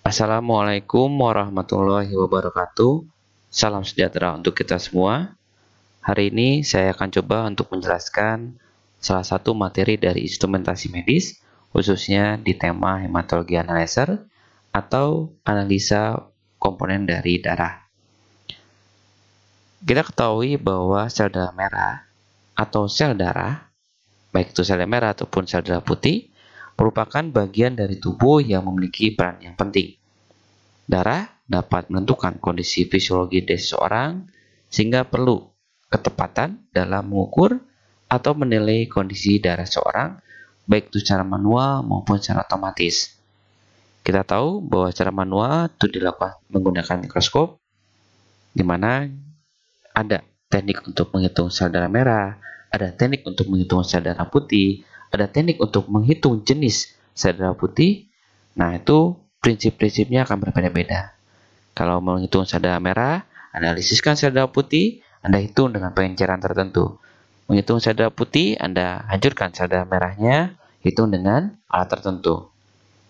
Assalamualaikum warahmatullahi wabarakatuh. Salam sejahtera untuk kita semua. Hari ini saya akan coba untuk menjelaskan salah satu materi dari instrumentasi medis, khususnya di tema hematologi analyzer atau analisa komponen dari darah. Kita ketahui bahwa sel darah merah atau sel darah, baik itu sel darah merah ataupun sel darah putih, merupakan bagian dari tubuh yang memiliki peran yang penting. Darah dapat menentukan kondisi fisiologi dari seseorang, sehingga perlu ketepatan dalam mengukur atau menilai kondisi darah seseorang, baik itu secara manual maupun secara otomatis. Kita tahu bahwa secara manual itu dilakukan menggunakan mikroskop, di mana ada teknik untuk menghitung sel darah merah, ada teknik untuk menghitung sel darah putih, ada teknik untuk menghitung jenis sel darah putih. Nah, itu prinsip-prinsipnya akan berbeda-beda. Kalau menghitung sel darah merah, analisiskan sel darah putih, Anda hitung dengan pengenceran tertentu. Menghitung sel darah putih, Anda hancurkan sel darah merahnya, hitung dengan alat tertentu.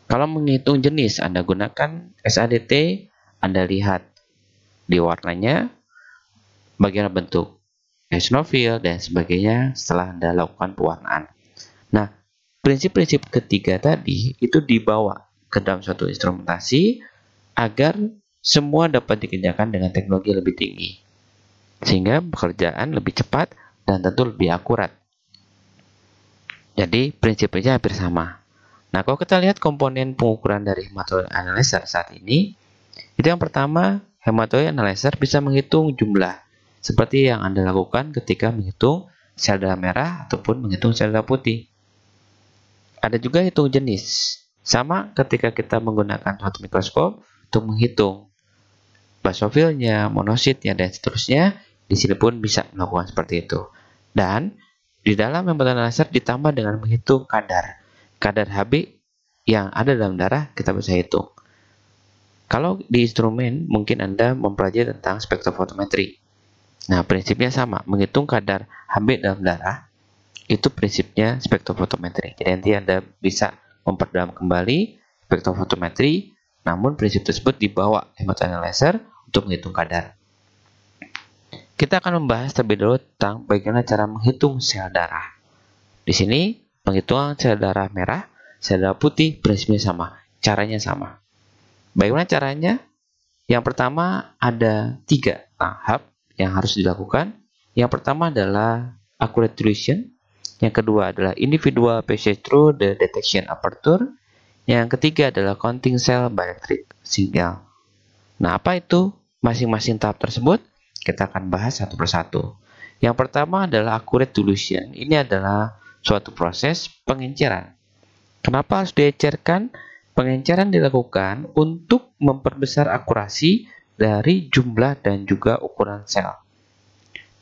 Kalau menghitung jenis, Anda gunakan SADT, Anda lihat di warnanya, bagian bentuk eosinofil dan sebagainya setelah Anda lakukan pewarnaan. Nah, prinsip-prinsip ketiga tadi itu dibawa ke dalam suatu instrumentasi agar semua dapat dikerjakan dengan teknologi lebih tinggi, sehingga pekerjaan lebih cepat dan tentu lebih akurat. Jadi prinsipnya hampir sama. Nah, kalau kita lihat komponen pengukuran dari hematology analyzer saat ini, itu yang pertama, hematology analyzer bisa menghitung jumlah seperti yang Anda lakukan ketika menghitung sel darah merah ataupun menghitung sel darah putih. Ada juga hitung jenis. Sama ketika kita menggunakan suatu mikroskop untuk menghitung basofilnya, monositnya, dan seterusnya, di sini pun bisa melakukan seperti itu. Dan di dalam hematology analyzer ditambah dengan menghitung kadar Hb yang ada dalam darah kita bisa hitung. Kalau di instrumen mungkin Anda mempelajari tentang spektrofotometri. Nah, prinsipnya sama, menghitung kadar Hb dalam darah itu prinsipnya spektrofotometri. Jadi nanti Anda bisa memperdalam kembali spektrofotometri, namun prinsip tersebut dibawa hematology analyzer untuk menghitung kadar. Kita akan membahas terlebih dahulu tentang bagaimana cara menghitung sel darah. Di sini penghitungan sel darah merah, sel darah putih prinsipnya sama, caranya sama. Bagaimana caranya? Yang pertama ada 3 tahap yang harus dilakukan. Yang pertama adalah accurate dilution, yang kedua adalah individual passage through the detection aperture, yang ketiga adalah counting cell bioelectric signal. Nah, apa itu masing-masing tahap tersebut? Kita akan bahas satu persatu. Yang pertama adalah accurate dilution. Ini adalah suatu proses pengenceran. Kenapa harus diencerkan? Pengenceran dilakukan untuk memperbesar akurasi dari jumlah dan juga ukuran sel.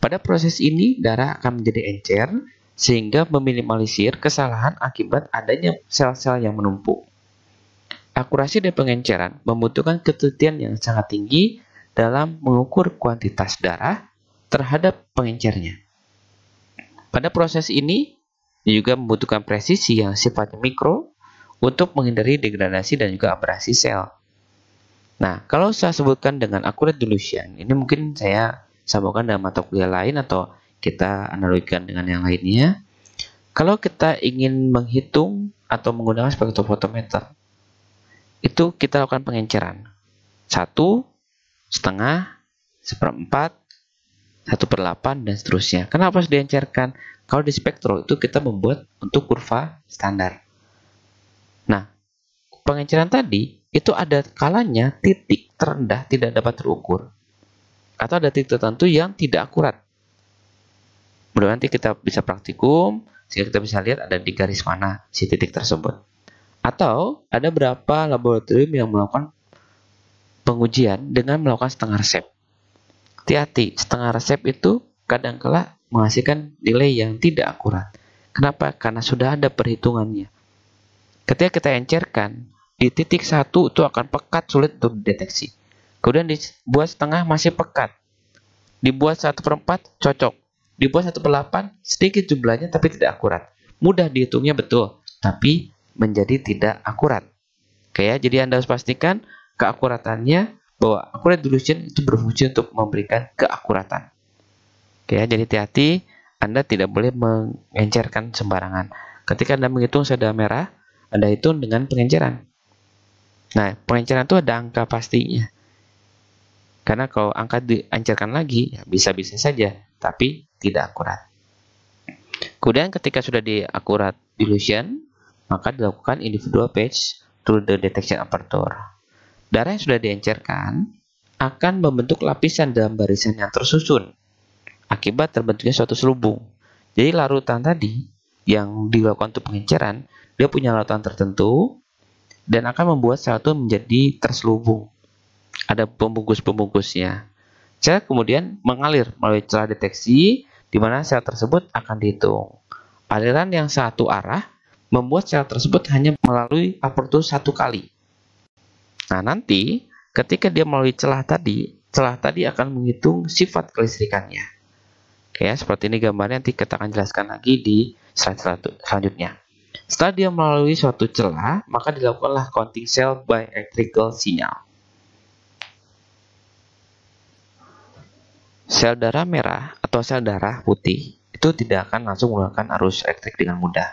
Pada proses ini, darah akan menjadi encer sehingga meminimalisir kesalahan akibat adanya sel-sel yang menumpuk. Akurasi dari pengenceran membutuhkan ketelitian yang sangat tinggi dalam mengukur kuantitas darah terhadap pengencernya. Pada proses ini juga membutuhkan presisi yang sifatnya mikro untuk menghindari degradasi dan juga abrasi sel. Nah, kalau saya sebutkan dengan accurate dilution, ini mungkin saya sambungkan dengan mata kuliah lain atau kita analogikan dengan yang lainnya. Kalau kita ingin menghitung atau menggunakan spektrofotometer, itu kita lakukan pengenceran 1/2, 1/4, 1/8, dan seterusnya. Kenapa harus diencerkan? Kalau di spektro itu kita membuat untuk kurva standar. Nah, pengenceran tadi itu ada kalanya titik terendah tidak dapat terukur, atau ada titik tertentu yang tidak akurat. Mudah nanti kita bisa praktikum sehingga kita bisa lihat ada di garis mana si titik tersebut. Atau ada beberapa laboratorium yang melakukan pengujian dengan melakukan setengah resep. Hati-hati, setengah resep itu kadang-kala menghasilkan nilai yang tidak akurat. Kenapa? Karena sudah ada perhitungannya. Ketika kita encerkan, di titik 1 itu akan pekat, sulit untuk dideteksi. Kemudian dibuat setengah masih pekat. Dibuat 1/4 cocok. Dibuat 1/8 sedikit jumlahnya tapi tidak akurat. Mudah dihitungnya betul, tapi menjadi tidak akurat. Oke ya, jadi Anda harus pastikan keakuratannya, bahwa accurate dilution itu berfungsi untuk memberikan keakuratan. Oke ya, jadi hati-hati, Anda tidak boleh mengencerkan sembarangan. Ketika Anda menghitung sel merah, Anda hitung dengan pengenceran. Nah, pengenceran itu ada angka pastinya. Karena kalau angka diencerkan lagi, ya bisa-bisa saja, tapi tidak akurat. Kemudian ketika sudah di accurate dilution, maka dilakukan individual patch to the detection aperture. Darah yang sudah diencerkan akan membentuk lapisan dalam barisan yang tersusun akibat terbentuknya suatu selubung. Jadi larutan tadi yang dilakukan untuk pengenceran, dia punya larutan tertentu dan akan membuat sel itu menjadi terselubung. Ada pembungkus-pembungkusnya. Sel kemudian mengalir melalui celah deteksi di mana sel tersebut akan dihitung. Aliran yang satu arah membuat sel tersebut hanya melalui apertur satu kali. Nah, nanti ketika dia melalui celah tadi akan menghitung sifat kelistrikannya. Oke, seperti ini gambarnya, nanti kita akan jelaskan lagi di slide selanjutnya. Setelah dia melalui suatu celah, maka dilakukanlah counting cell by electrical signal. Sel darah merah atau sel darah putih itu tidak akan langsung mengeluarkan arus elektrik dengan mudah.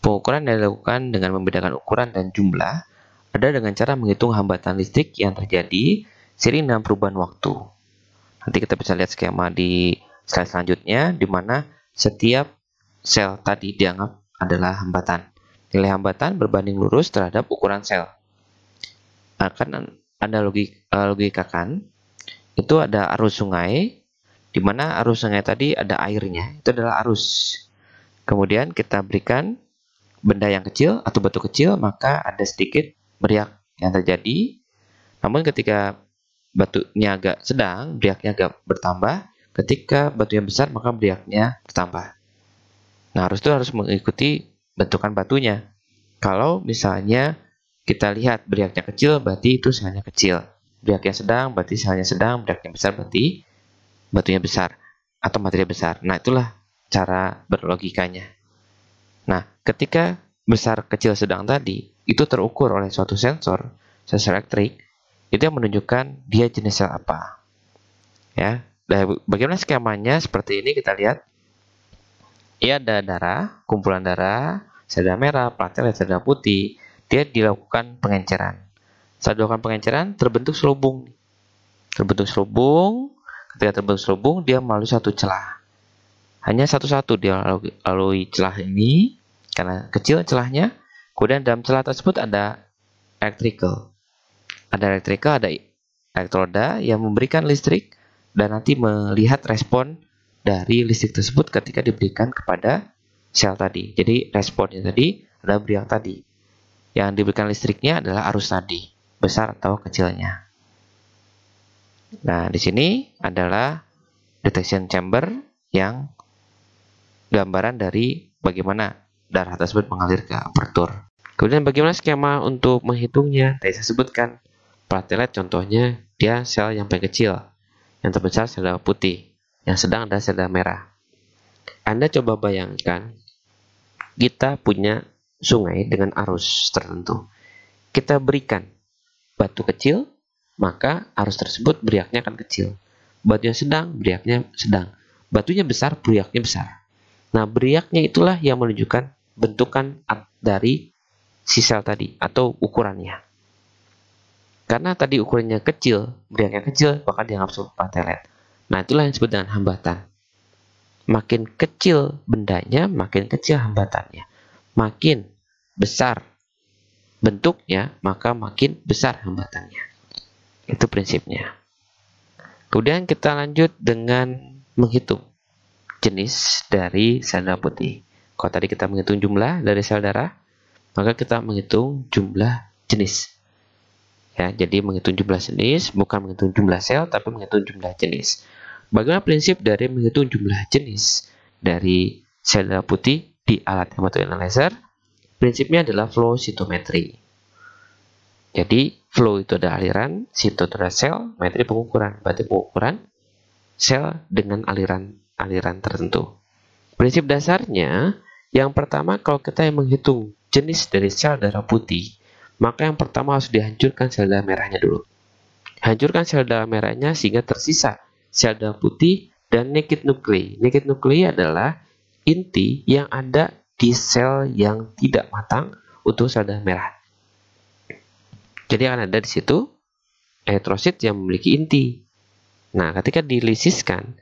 Pengukuran yang dilakukan dengan membedakan ukuran dan jumlah ada dengan cara menghitung hambatan listrik yang terjadi seiring dengan perubahan waktu. Nanti kita bisa lihat skema di slide selanjutnya, di mana setiap sel tadi dianggap adalah hambatan. Nilai hambatan berbanding lurus terhadap ukuran sel. Akan Anda logikakan, itu ada arus sungai, di mana arus sungai tadi ada airnya, itu adalah arus. Kemudian kita berikan benda yang kecil atau batu kecil, maka ada sedikit beriak yang terjadi. Namun ketika batunya agak sedang, beriaknya agak bertambah. Ketika batunya besar, maka beriaknya bertambah. Nah, arus itu harus mengikuti bentukan batunya. Kalau misalnya kita lihat beriaknya kecil, berarti itu selnya kecil. Beriaknya sedang, berarti selnya sedang. Beriaknya besar, berarti batunya besar atau material besar. Nah, itulah cara berlogikanya. Nah, ketika besar, kecil, sedang tadi, itu terukur oleh suatu sensor elektrik, itu yang menunjukkan dia jenis sel apa. Ya, bagaimana skemanya? Seperti ini kita lihat. Ia ada darah, kumpulan darah, sel darah merah, platelet, sel darah putih. Dia dilakukan pengenceran. Saat dilakukan pengenceran, terbentuk selubung. Ketika terbentuk selubung, dia melalui satu celah. Hanya satu-satu dia lalui celah ini, karena kecil celahnya. Kemudian dalam celah tersebut ada electrical. Ada elektroda yang memberikan listrik dan nanti melihat respon dari listrik tersebut ketika diberikan kepada sel tadi. Jadi responnya tadi adalah beriak tadi. Yang diberikan listriknya adalah arus tadi, besar atau kecilnya. Nah, di sini adalah detection chamber yang gambaran dari bagaimana darah tersebut mengalir ke apertur. Kemudian bagaimana skema untuk menghitungnya? Tadi saya sebutkan platelet contohnya dia sel yang paling kecil, yang terbesar sel darah putih, yang sedang adalah sel darah merah. Anda coba bayangkan kita punya sungai dengan arus tertentu. Kita berikan batu kecil, maka arus tersebut beriaknya akan kecil. Batunya sedang, beriaknya sedang. Batunya besar, beriaknya besar. Nah, beriaknya itulah yang menunjukkan bentukan dari si sel tadi atau ukurannya. Karena tadi ukurannya kecil, beriaknya kecil, maka dianggap sebagai platelet. Nah, itulah yang disebut dengan hambatan. Makin kecil bendanya, makin kecil hambatannya. Makin besar bentuknya, maka makin besar hambatannya. Itu prinsipnya. Kemudian kita lanjut dengan menghitung jenis dari sel darah putih. Kalau tadi kita menghitung jumlah dari sel darah, maka kita menghitung jumlah jenis. Ya, jadi menghitung jumlah jenis, bukan menghitung jumlah sel, tapi menghitung jumlah jenis. Bagaimana prinsip dari menghitung jumlah jenis dari sel darah putih di alat hematoid analyzer? Prinsipnya adalah flow cytometry. Jadi, flow itu ada aliran, cyto itu ada sel, metri pengukuran. Berarti pengukuran sel dengan aliran tertentu. Prinsip dasarnya, yang pertama kalau kita yang menghitung jenis dari sel darah putih, maka yang pertama harus dihancurkan sel darah merahnya dulu. Hancurkan sel darah merahnya sehingga tersisa sel darah putih dan naked nuclei. Naked nuclei adalah inti yang ada di sel yang tidak matang untuk sel darah merah. Jadi akan ada di situ eritrosit yang memiliki inti. Nah, ketika dilisiskan,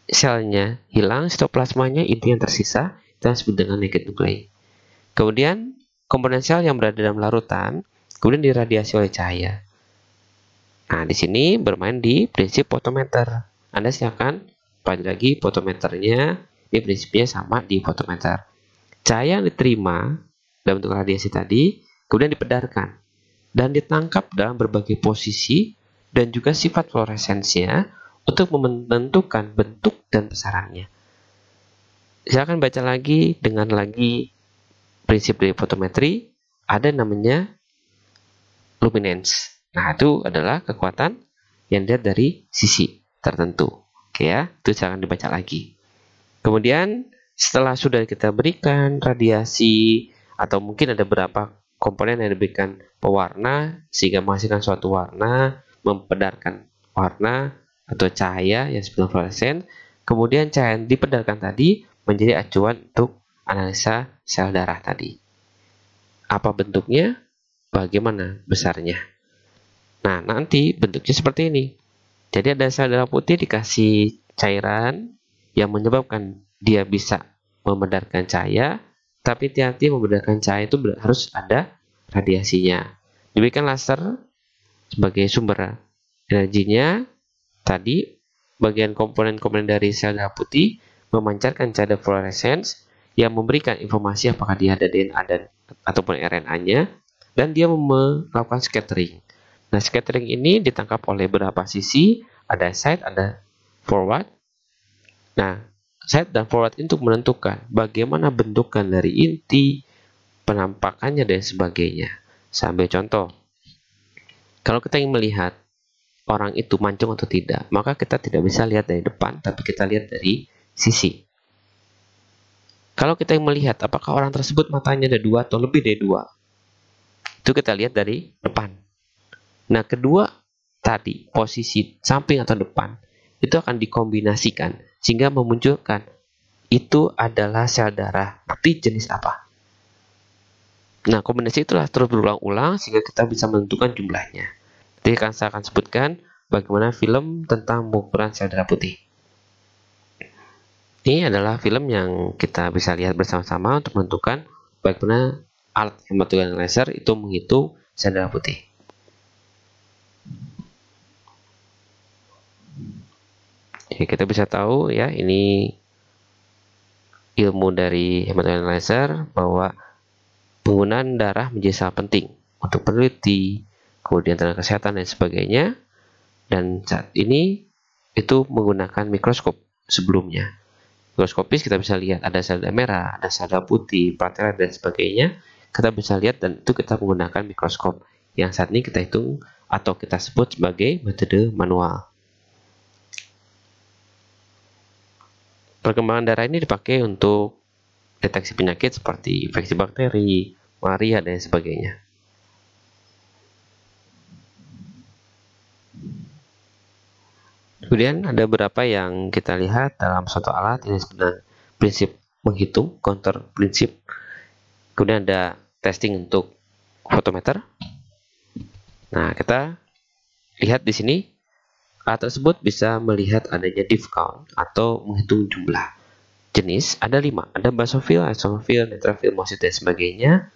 selnya hilang, sitoplasmanya, inti yang tersisa, itu disebut dengan naked nuclei. Kemudian, komponen sel yang berada dalam larutan, kemudian diradiasi oleh cahaya. Nah, di sini bermain di prinsip fotometer. Anda silakan pelajari lagi fotometernya, ini prinsipnya sama di fotometer. Cahaya yang diterima dalam bentuk radiasi tadi, kemudian dipedarkan dan ditangkap dalam berbagai posisi dan juga sifat fluoresensinya untuk menentukan bentuk dan besarannya. Silakan baca lagi dengan prinsip dari fotometri, ada namanya luminance. Nah, itu adalah kekuatan yang dilihat dari sisi tertentu. Oke ya, itu silakan dibaca lagi. Kemudian setelah sudah kita berikan radiasi atau mungkin ada beberapa komponen yang diberikan pewarna sehingga menghasilkan suatu warna, mempedarkan warna atau cahaya yang disebut fluoresen. Kemudian cahaya yang dipedarkan tadi menjadi acuan untuk analisa sel darah tadi. Apa bentuknya? Bagaimana besarnya? Nah, nanti bentuknya seperti ini. Jadi ada sel darah putih dikasih cairan yang menyebabkan dia bisa memedarkan cahaya, tapi hati-hati membedakan cahaya itu harus ada radiasinya. Diberikan laser sebagai sumber energinya. Tadi bagian komponen-komponen dari sel darah putih memancarkan cahaya fluoresens yang memberikan informasi apakah dia ada DNA ataupun RNA-nya, dan dia melakukan scattering. Nah, scattering ini ditangkap oleh beberapa sisi, ada side, ada forward. Nah, side dan forward untuk menentukan bagaimana bentukan dari inti, penampakannya, dan sebagainya. Sambil contoh, kalau kita ingin melihat orang itu mancung atau tidak, maka kita tidak bisa lihat dari depan, tapi kita lihat dari sisi. Kalau kita ingin melihat apakah orang tersebut matanya ada dua atau lebih dari dua, itu kita lihat dari depan. Nah, kedua tadi, posisi samping atau depan, itu akan dikombinasikan sehingga memunculkan itu adalah sel darah putih jenis apa. Nah, kombinasi itulah terus berulang-ulang sehingga kita bisa menentukan jumlahnya. Jadi saya akan sebutkan bagaimana film tentang pengukuran sel darah putih. Ini adalah film yang kita bisa lihat bersama-sama untuk menentukan bagaimana alat hematogen laser itu menghitung sel darah putih. Jadi kita bisa tahu ya, ini ilmu dari hematogen laser bahwa penggunaan darah menjadi sangat penting untuk peneliti, kemudian tenaga kesehatan dan sebagainya. Dan saat ini itu menggunakan mikroskop sebelumnya. Mikroskopis kita bisa lihat ada sel darah merah, ada sel darah putih, platelet dan sebagainya. Kita bisa lihat dan itu kita menggunakan mikroskop yang saat ini kita hitung atau kita sebut sebagai metode manual. Perkembangan darah ini dipakai untuk deteksi penyakit seperti infeksi bakteri, malaria, dan sebagainya. Kemudian ada beberapa yang kita lihat dalam suatu alat, ini sebenarnya prinsip menghitung, counter prinsip. Kemudian ada testing untuk fotometer. Nah, kita lihat di sini alat tersebut bisa melihat adanya diff count atau menghitung jumlah jenis. Ada 5, ada basophil, eosinophil, neutrophil, monosit, dan sebagainya.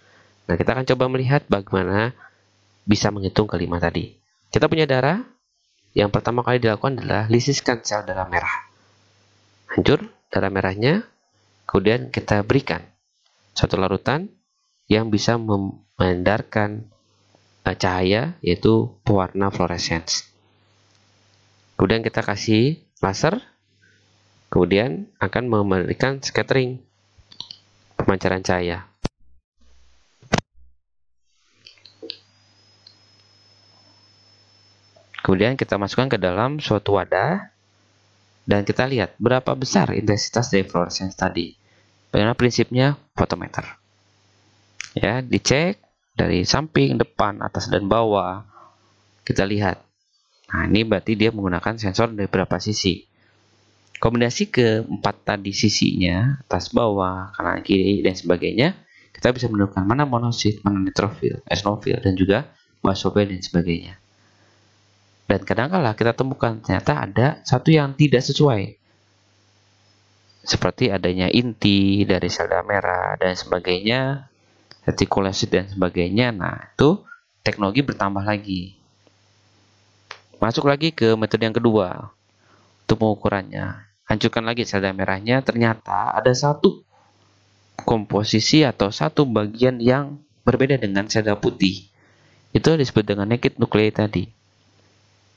Nah, kita akan coba melihat bagaimana bisa menghitung kelima tadi. Kita punya darah. Yang pertama kali dilakukan adalah lisiskan sel darah merah. Hancur darah merahnya, kemudian kita berikan suatu larutan yang bisa memandarkan cahaya, yaitu pewarna fluoresens. Kemudian kita kasih laser, kemudian akan memberikan scattering, pemancaran cahaya. Kemudian kita masukkan ke dalam suatu wadah dan kita lihat berapa besar intensitas dari fluoresens tadi. Bagaimana prinsipnya fotometer. Ya, dicek dari samping, depan, atas, dan bawah. Kita lihat. Nah, ini berarti dia menggunakan sensor dari beberapa sisi. Kombinasi keempat tadi sisinya, atas, bawah, kanan, kiri, dan sebagainya, kita bisa menentukan mana monosit, mana neutrofil, eosinofil, dan juga basofil, dan sebagainya. Dan kadang-kala kita temukan ternyata ada satu yang tidak sesuai. Seperti adanya inti dari sel darah merah dan sebagainya, retikulosit dan sebagainya. Nah, itu teknologi bertambah lagi. Masuk lagi ke metode yang kedua untuk pengukurannya. Hancurkan lagi sel darah merahnya, ternyata ada satu komposisi atau satu bagian yang berbeda dengan sel darah putih. Itu disebut dengan naked nuclei tadi.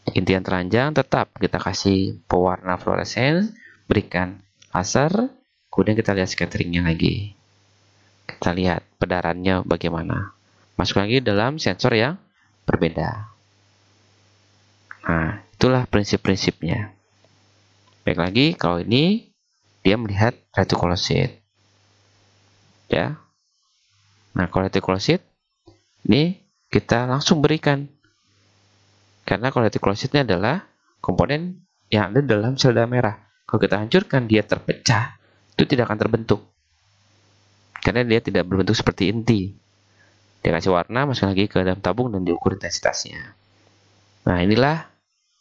Inti yang telanjang tetap kita kasih pewarna fluorescence, berikan laser, kemudian kita lihat scatteringnya lagi. Kita lihat pedarannya bagaimana. Masuk lagi dalam sensor yang berbeda. Nah, itulah prinsip-prinsipnya. Baik lagi, kalau ini dia melihat retikulosit. Ya. Nah, kalau retikulosit ini kita langsung berikan. Karena kalau retikulositnya adalah komponen yang ada dalam sel darah merah. Kalau kita hancurkan, dia terpecah, itu tidak akan terbentuk. Karena dia tidak berbentuk seperti inti. Dia kasih warna, masuk lagi ke dalam tabung, dan diukur intensitasnya. Nah, inilah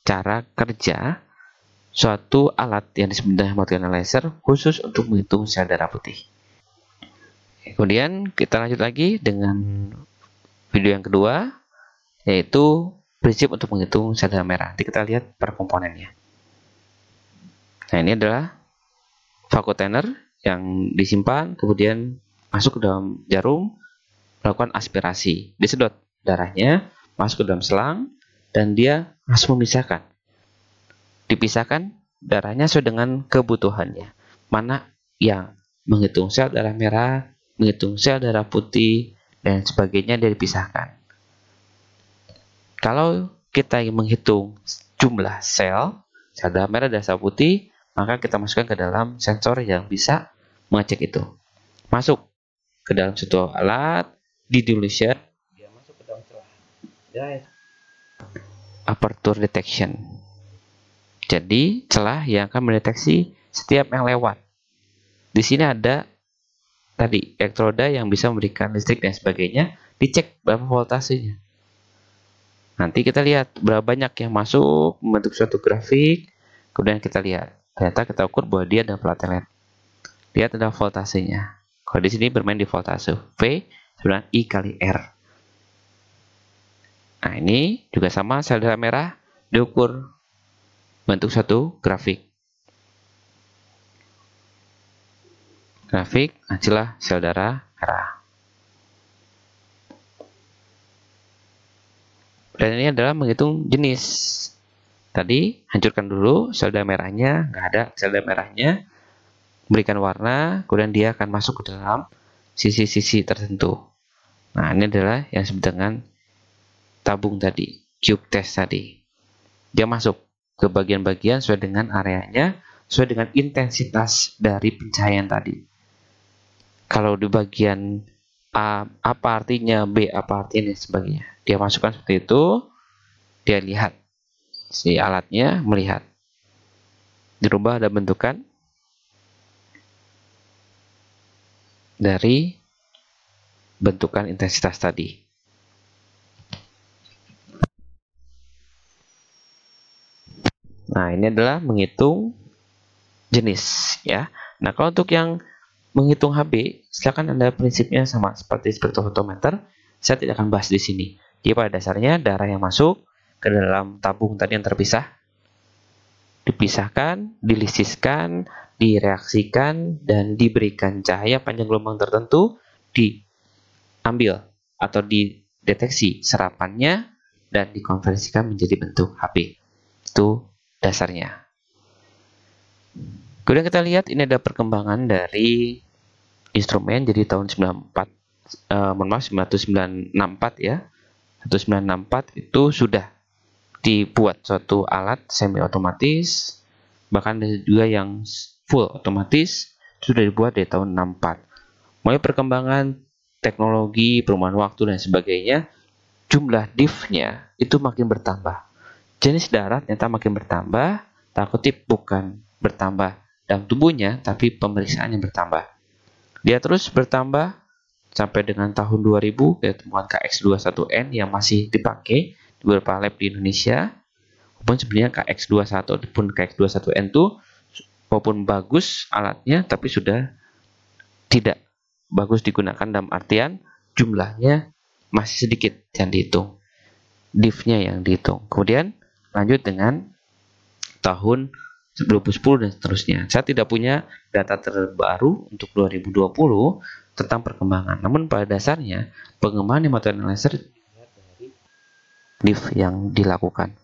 cara kerja suatu alat yang disebut dengan hematology analyzer khusus untuk menghitung sel darah putih. Kemudian kita lanjut lagi dengan video yang kedua, yaitu prinsip untuk menghitung sel darah merah. Nanti kita lihat per komponennya. Nah, ini adalah vacuum yang disimpan, kemudian masuk ke dalam jarum, melakukan aspirasi. Disedot darahnya, masuk ke dalam selang, dan dia langsung memisahkan. Dipisahkan darahnya sesuai dengan kebutuhannya. Mana yang menghitung sel darah merah, menghitung sel darah putih, dan sebagainya, dia dipisahkan. Kalau kita ingin menghitung jumlah sel darah merah dan sel putih, maka kita masukkan ke dalam sensor yang bisa mengecek itu. Masuk ke dalam suatu alat, di dilution, dia masuk ke dalam celah. Aperture detection. Jadi, celah yang akan mendeteksi setiap yang lewat. Di sini ada tadi elektroda yang bisa memberikan listrik dan sebagainya, dicek berapa voltasenya. Nanti kita lihat berapa banyak yang masuk, membentuk suatu grafik, kemudian kita lihat. Ternyata kita ukur bahwa dia ada platelet. Lihat ada voltasenya. Kalau di sini bermain di voltase V sebenarnya I kali R. Nah, ini juga sama, sel darah merah diukur bentuk satu grafik. Grafik, hasillah sel darah merah. Dan ini adalah menghitung jenis. Tadi hancurkan dulu sel darah merahnya, nggak ada sel darah merahnya, berikan warna, kemudian dia akan masuk ke dalam sisi-sisi tertentu. Nah, ini adalah yang disebut dengan tabung tadi, cube test tadi. Dia masuk ke bagian-bagian sesuai dengan areanya, sesuai dengan intensitas dari pencahayaan tadi. Kalau di bagian A, apa artinya, B, apa artinya, dan sebagainya. Dia masukkan seperti itu, dia lihat. Si alatnya melihat. Dirubah ada bentukan dari bentukan intensitas tadi. Nah, ini adalah menghitung jenis, ya. Nah, kalau untuk yang menghitung HB, silakan Anda prinsipnya sama seperti spektrofotometer. Saya tidak akan bahas di sini. Jadi pada dasarnya darah yang masuk ke dalam tabung tadi yang terpisah, dipisahkan, dilisiskan, direaksikan, dan diberikan cahaya panjang gelombang tertentu, diambil atau dideteksi serapannya, dan dikonversikan menjadi bentuk HB. Itu dasarnya. Kemudian kita lihat ini ada perkembangan dari instrumen. Jadi tahun 1964 ya. 1964 itu sudah dibuat suatu alat semi otomatis, bahkan ada juga yang full otomatis, sudah dibuat dari tahun 64. Mulai perkembangan teknologi, perubahan waktu, dan sebagainya, jumlah div-nya itu makin bertambah. Jenis darah ternyata makin bertambah, tanda kutip bukan bertambah dalam tubuhnya, tapi pemeriksaan yang bertambah. Dia terus bertambah sampai dengan tahun 2000, ditemukan KX21N yang masih dipakai di beberapa lab di Indonesia. Walaupun sebenarnya KX21 ataupun KX21N itu walaupun bagus alatnya, tapi sudah tidak bagus digunakan dalam artian jumlahnya masih sedikit yang dihitung, div-nya yang dihitung. Kemudian lanjut dengan tahun 2010 dan seterusnya. Saya tidak punya data terbaru untuk 2020 tentang perkembangan. Namun pada dasarnya pengembangan hematologi analyzer dari div yang dilakukan,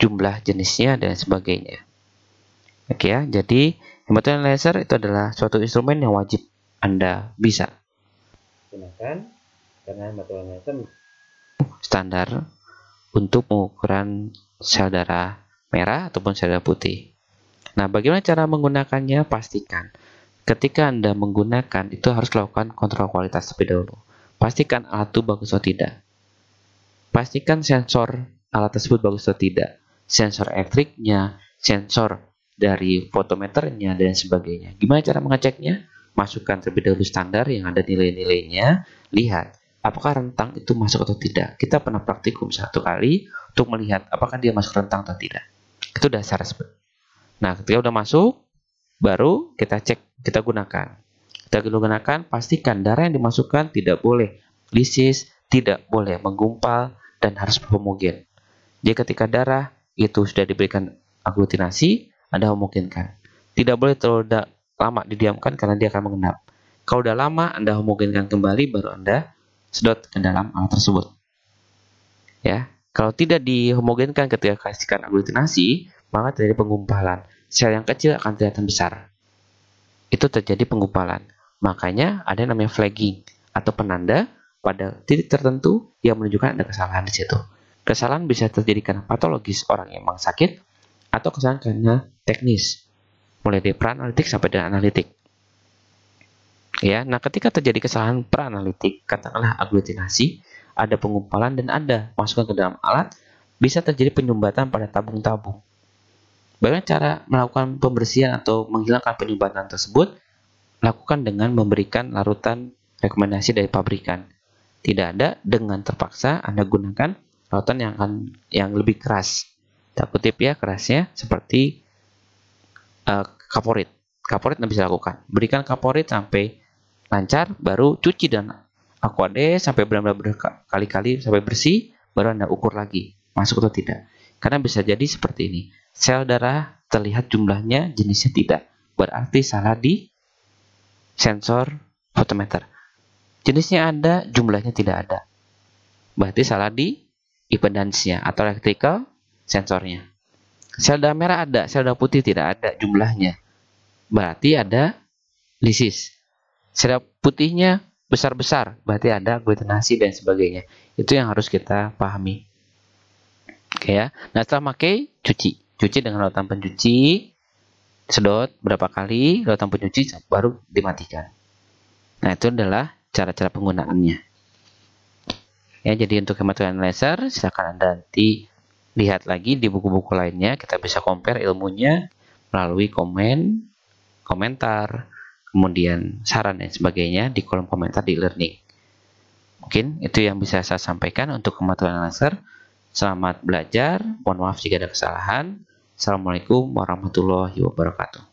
jumlah jenisnya dan sebagainya. Oke ya, jadi hematologi analyzer itu adalah suatu instrumen yang wajib Anda bisa gunakan karena hematologi analyzer standar untuk pengukuran sel darah merah ataupun sel darah putih. Nah, bagaimana cara menggunakannya? Pastikan ketika Anda menggunakan itu harus lakukan kontrol kualitas terlebih dahulu. Pastikan alat itu bagus atau tidak. Pastikan sensor alat tersebut bagus atau tidak. Sensor elektriknya, sensor dari fotometernya, dan sebagainya. Gimana cara mengeceknya? Masukkan terlebih dahulu standar yang ada nilai-nilainya. Lihat apakah rentang itu masuk atau tidak. Kita pernah praktikum satu kali untuk melihat apakah dia masuk rentang atau tidak. Itu dasar. Nah, ketika udah masuk, baru kita cek, kita gunakan. Kita gunakan, pastikan darah yang dimasukkan tidak boleh lisis, tidak boleh menggumpal, dan harus homogen. Jadi ketika darah itu sudah diberikan aglutinasi, Anda homogenkan. Tidak boleh terlalu lama didiamkan karena dia akan mengendap. Kalau udah lama, Anda homogenkan kembali, baru Anda sedot ke dalam alat tersebut. Ya, kalau tidak dihomogenkan ketika kasihkan aglutinasi, maka terjadi penggumpalan. Sel yang kecil akan kelihatan besar. Itu terjadi penggumpalan. Makanya ada yang namanya flagging atau penanda pada titik tertentu yang menunjukkan ada kesalahan di situ. Kesalahan bisa terjadi karena patologis orang yang memang sakit atau kesalahan karena teknis. Mulai dari pra-analitik sampai dengan analitik. Ya, nah ketika terjadi kesalahan pra-analitik, katakanlah aglutinasi, ada penggumpalan dan Anda masukkan ke dalam alat, bisa terjadi penyumbatan pada tabung-tabung. Bagaimana cara melakukan pembersihan atau menghilangkan penyumbatan tersebut? Lakukan dengan memberikan larutan rekomendasi dari pabrikan. Tidak ada, dengan terpaksa Anda gunakan larutan yang lebih keras. Tak kutip ya, kerasnya seperti kaporit. Kaporit Anda bisa lakukan. Berikan kaporit sampai lancar, baru cuci dan aquade sampai benar-benar berkali-kali sampai bersih, baru Anda ukur lagi masuk atau tidak. Karena bisa jadi seperti ini. Sel darah terlihat jumlahnya, jenisnya tidak. Berarti salah di sensor fotometer. Jenisnya ada, jumlahnya tidak ada. Berarti salah di impedance-nya atau electrical sensornya. Sel darah merah ada, sel darah putih tidak ada jumlahnya. Berarti ada lisis. Sel darah putihnya besar-besar, berarti ada aglutinasi dan sebagainya. Itu yang harus kita pahami. Oke ya. Nah, setelah pakai, cuci. Cuci dengan larutan pencuci, sedot berapa kali larutan pencuci, baru dimatikan. Nah, itu adalah cara-cara penggunaannya. Ya, jadi untuk hematologi analyzer, silakan Anda nanti lihat lagi di buku-buku lainnya. Kita bisa compare ilmunya melalui komentar, kemudian saran dan sebagainya di kolom komentar di e-learning. Mungkin itu yang bisa saya sampaikan untuk hematologi analyzer. Selamat belajar. Mohon maaf jika ada kesalahan. Assalamualaikum warahmatullahi wabarakatuh.